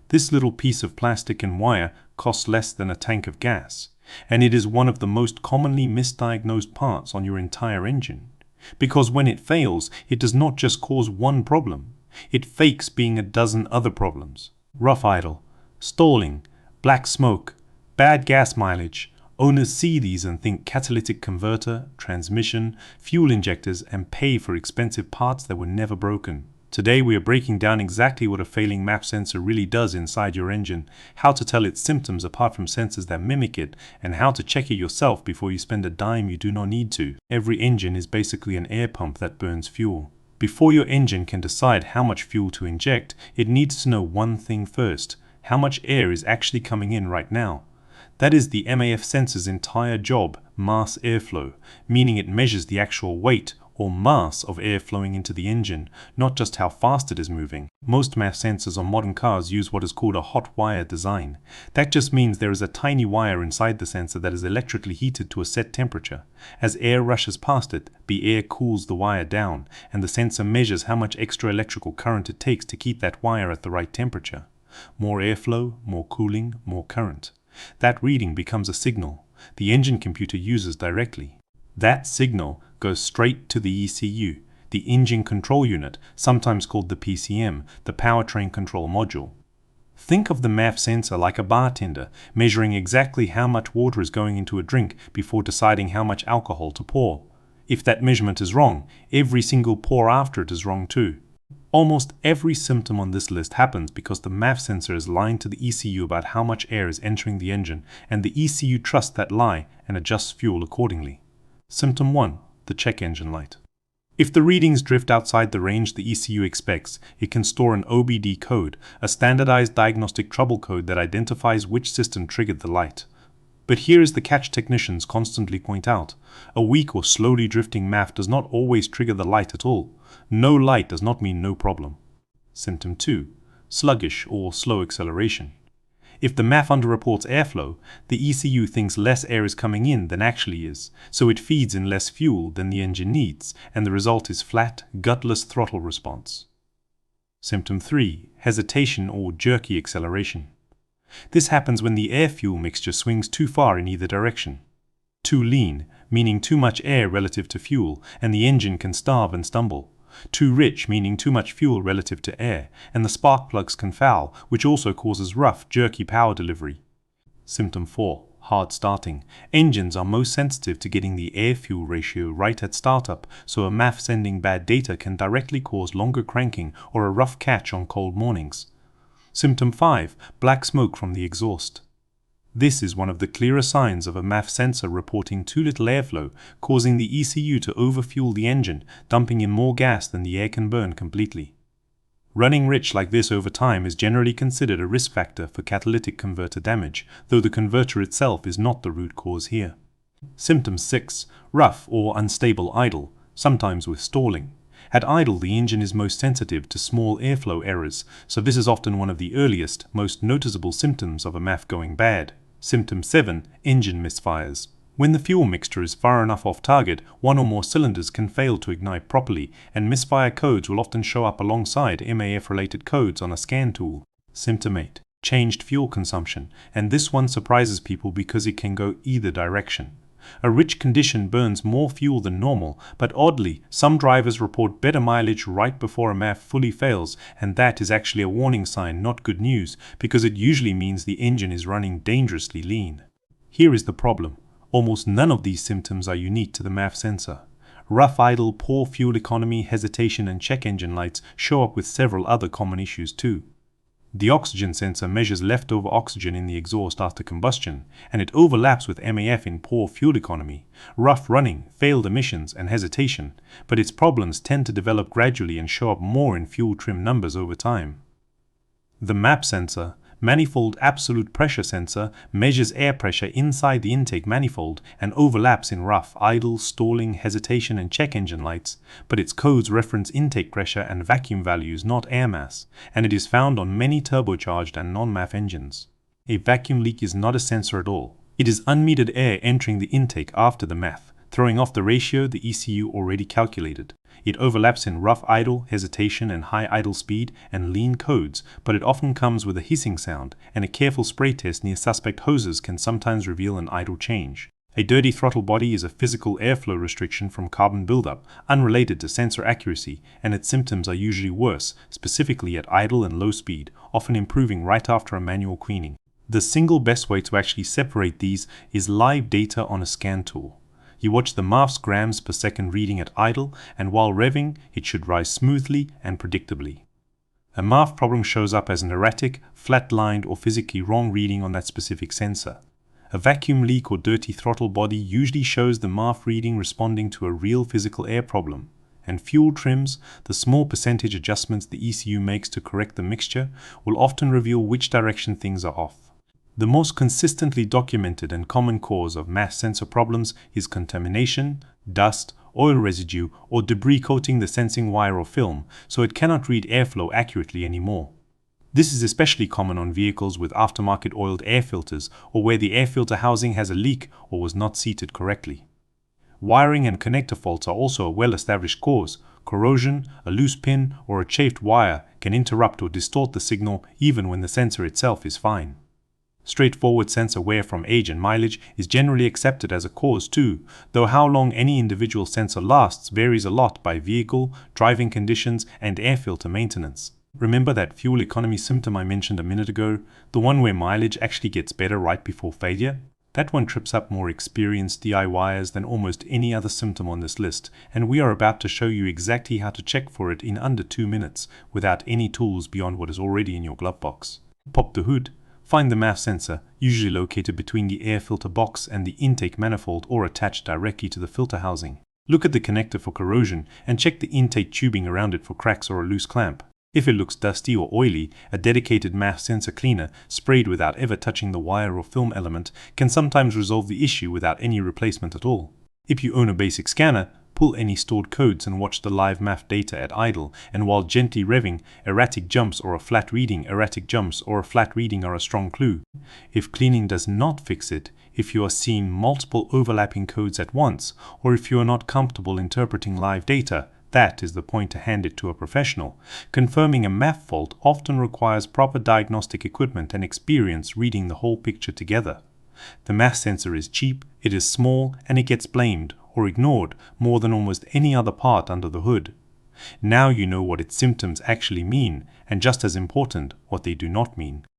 This little piece of plastic and wire costs less than a tank of gas, and it is one of the most commonly misdiagnosed parts on your entire engine. Because when it fails, it does not just cause one problem, it fakes being a dozen other problems. Rough idle, stalling, black smoke, bad gas mileage. Owners see these and think catalytic converter, transmission, fuel injectors, and pay for expensive parts that were never broken. Today we are breaking down exactly what a failing MAF sensor really does inside your engine, how to tell its symptoms apart from sensors that mimic it, and how to check it yourself before you spend a dime you do not need to. Every engine is basically an air pump that burns fuel. Before your engine can decide how much fuel to inject, it needs to know one thing first: how much air is actually coming in right now. That is the MAF sensor's entire job, mass airflow, meaning it measures the actual weight or mass of air flowing into the engine, not just how fast it is moving. Most MAF sensors on modern cars use what is called a hot wire design. That just means there is a tiny wire inside the sensor that is electrically heated to a set temperature. As air rushes past it, the air cools the wire down, and the sensor measures how much extra electrical current it takes to keep that wire at the right temperature. More airflow, more cooling, more current. That reading becomes a signal the engine computer uses directly. That signal goes straight to the ECU, the engine control unit, sometimes called the PCM, the powertrain control module. Think of the MAF sensor like a bartender, measuring exactly how much water is going into a drink before deciding how much alcohol to pour. If that measurement is wrong, every single pour after it is wrong too. Almost every symptom on this list happens because the MAF sensor is lying to the ECU about how much air is entering the engine, and the ECU trusts that lie and adjusts fuel accordingly. Symptom 1. The check engine light. If the readings drift outside the range the ECU expects, it can store an OBD code, a standardized diagnostic trouble code that identifies which system triggered the light. But here is the catch technicians constantly point out: a weak or slowly drifting MAF does not always trigger the light at all. No light does not mean no problem. Symptom 2. Sluggish or slow acceleration. If the MAF underreports airflow, the ECU thinks less air is coming in than actually is, so it feeds in less fuel than the engine needs, and the result is flat, gutless throttle response. Symptom 3. Hesitation or jerky acceleration. This happens when the air-fuel mixture swings too far in either direction. Too lean, meaning too much air relative to fuel, and the engine can starve and stumble. Too rich, meaning too much fuel relative to air, and the spark plugs can foul, which also causes rough, jerky power delivery. Symptom 4. Hard starting. Engines are most sensitive to getting the air-fuel ratio right at startup, so a MAF sending bad data can directly cause longer cranking or a rough catch on cold mornings. Symptom 5. Black smoke from the exhaust. This is one of the clearer signs of a MAF sensor reporting too little airflow, causing the ECU to overfuel the engine, dumping in more gas than the air can burn completely. Running rich like this over time is generally considered a risk factor for catalytic converter damage, though the converter itself is not the root cause here. Symptom 6. Rough or unstable idle, sometimes with stalling. At idle, the engine is most sensitive to small airflow errors, so this is often one of the earliest, most noticeable symptoms of a MAF going bad. Symptom 7. Engine misfires. When the fuel mixture is far enough off target, one or more cylinders can fail to ignite properly, and misfire codes will often show up alongside MAF-related codes on a scan tool. Symptom 8. Changed fuel consumption, and this one surprises people because it can go either direction. A rich condition burns more fuel than normal, but oddly, some drivers report better mileage right before a MAF fully fails, and that is actually a warning sign, not good news, because it usually means the engine is running dangerously lean. Here is the problem. Almost none of these symptoms are unique to the MAF sensor. Rough idle, poor fuel economy, hesitation, and check engine lights show up with several other common issues too. The oxygen sensor measures leftover oxygen in the exhaust after combustion, and it overlaps with MAF in poor fuel economy, rough running, failed emissions, and hesitation, but its problems tend to develop gradually and show up more in fuel trim numbers over time. The MAP sensor, manifold absolute pressure sensor, measures air pressure inside the intake manifold and overlaps in rough, idle, stalling, hesitation, and check engine lights, but its codes reference intake pressure and vacuum values, not air mass, and it is found on many turbocharged and non-MAF engines. A vacuum leak is not a sensor at all. It is unmetered air entering the intake after the MAF. throwing off the ratio the ECU already calculated. It overlaps in rough idle, hesitation, and high idle speed and lean codes, but it often comes with a hissing sound, and a careful spray test near suspect hoses can sometimes reveal an idle change. A dirty throttle body is a physical airflow restriction from carbon buildup, unrelated to sensor accuracy, and its symptoms are usually worse, specifically at idle and low speed, often improving right after a manual cleaning. The single best way to actually separate these is live data on a scan tool. You watch the MAF's grams per second reading at idle, and while revving, it should rise smoothly and predictably. A MAF problem shows up as an erratic, flat-lined, or physically wrong reading on that specific sensor. A vacuum leak or dirty throttle body usually shows the MAF reading responding to a real physical air problem. And fuel trims, the small percentage adjustments the ECU makes to correct the mixture, will often reveal which direction things are off. The most consistently documented and common cause of MAF sensor problems is contamination, dust, oil residue, or debris coating the sensing wire or film, so it cannot read airflow accurately anymore. This is especially common on vehicles with aftermarket oiled air filters or where the air filter housing has a leak or was not seated correctly. Wiring and connector faults are also a well-established cause. Corrosion, a loose pin, or a chafed wire can interrupt or distort the signal even when the sensor itself is fine. Straightforward sensor wear from age and mileage is generally accepted as a cause too, though how long any individual sensor lasts varies a lot by vehicle, driving conditions, and air filter maintenance. Remember that fuel economy symptom I mentioned a minute ago, the one where mileage actually gets better right before failure? That one trips up more experienced DIYers than almost any other symptom on this list, and we are about to show you exactly how to check for it in under 2 minutes without any tools beyond what is already in your glove box. Pop the hood. Find the MAF sensor, usually located between the air filter box and the intake manifold or attached directly to the filter housing. Look at the connector for corrosion and check the intake tubing around it for cracks or a loose clamp. If it looks dusty or oily, a dedicated MAF sensor cleaner, sprayed without ever touching the wire or film element, can sometimes resolve the issue without any replacement at all. If you own a basic scanner, pull any stored codes and watch the live MAF data at idle, and while gently revving, erratic jumps or a flat reading are a strong clue. If cleaning does not fix it, if you are seeing multiple overlapping codes at once, or if you are not comfortable interpreting live data, that is the point to hand it to a professional. Confirming a MAF fault often requires proper diagnostic equipment and experience reading the whole picture together. The MAF sensor is cheap, it is small, and it gets blamed or ignored more than almost any other part under the hood. Now you know what its symptoms actually mean, and just as important, what they do not mean.